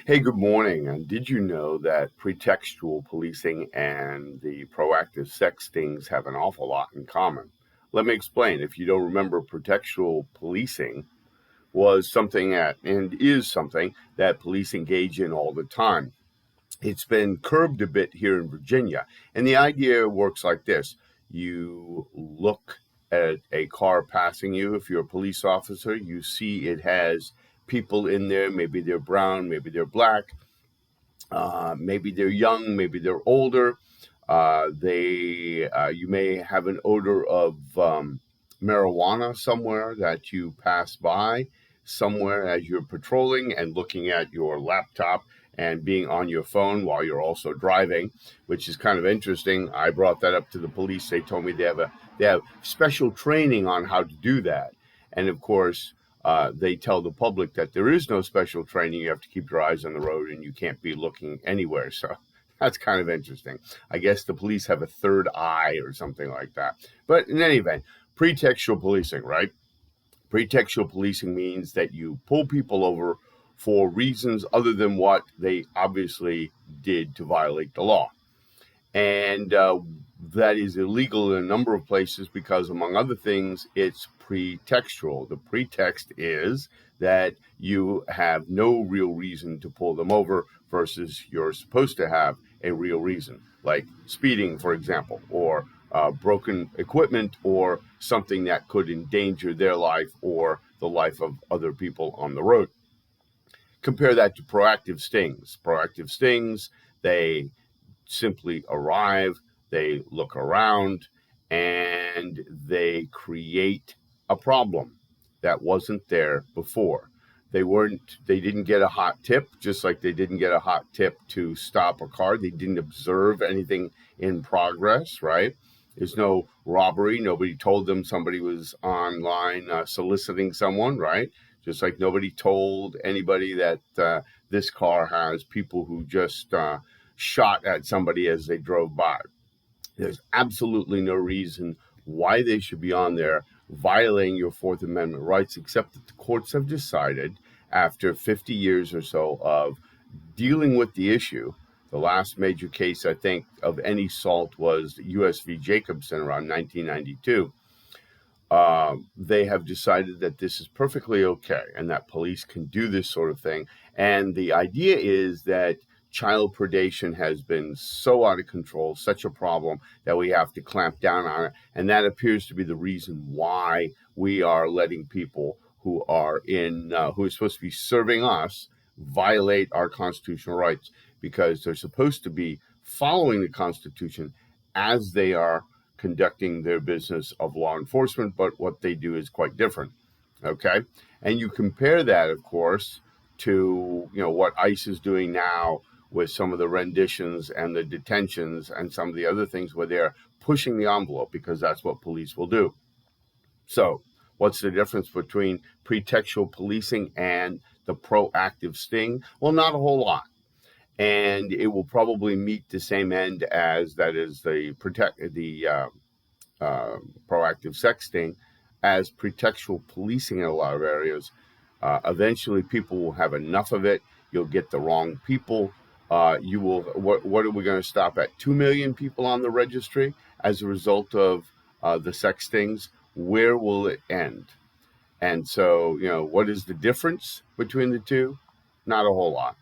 Hey, good morning. And did you know that pretextual policing and the proactive sextings have an awful lot in common? Let me explain. If you don't remember, pretextual policing was something that, and is something that police engage in all the time. It's been curbed a bit here in Virginia. And the idea works like this: you look at a car passing you. If you're a police officer, you see it has people in there. Maybe they're brown, maybe they're black. Maybe they're young, maybe they're older. You may have an odor of marijuana somewhere that you pass by somewhere as you're patrolling and looking at your laptop and being on your phone while you're also driving, which is kind of interesting. I brought that up to the police. They told me they have special training on how to do that, and of course, they tell the public that there is no special training. You have to keep your eyes on the road and you can't be looking anywhere. So that's kind of interesting. I guess the police have a third eye or something like that. But in any event, pretextual policing, right? Pretextual policing means that you pull people over for reasons other than what they obviously did to violate the law. And that is illegal in a number of places because, among other things, it's pretextual. The pretext is that you have no real reason to pull them over versus you're supposed to have a real reason, like speeding, for example, or broken equipment, or something that could endanger their life or the life of other people on the road. Compare that to proactive stings. Proactive stings, they simply arrive, they look around, and they create a problem that wasn't there before. They didn't get a hot tip, just like they didn't get a hot tip to stop a car. They didn't observe anything in progress, right? There's no robbery. Nobody told them somebody was online soliciting someone, right? Just like nobody told anybody that this car has people who just shot at somebody as they drove by. There's absolutely no reason why they should be on there violating your Fourth Amendment rights, except that the courts have decided, after 50 years or so of dealing with the issue. The last major case, I think, of any salt was U.S. v. Jacobson around 1992. They have decided that this is perfectly okay and that police can do this sort of thing. And the idea is that child predation has been so out of control, such a problem, that we have to clamp down on it. And that appears to be the reason why we are letting people who are supposed to be serving us violate our constitutional rights, because they're supposed to be following the Constitution as they are conducting their business of law enforcement, but what they do is quite different. Okay, and you compare that, of course, to what ICE is doing now with some of the renditions and the detentions and some of the other things where they're pushing the envelope, because that's what police will do. So what's the difference between pretextual policing and the proactive sting? Well, not a whole lot. And it will probably meet the same end as that is the proactive sexting, as pretextual policing in a lot of areas. Eventually, people will have enough of it. You'll get the wrong people. You will. What are we going to stop at? 2 million people on the registry as a result of the sextings. Where will it end? And so, what is the difference between the two? Not a whole lot.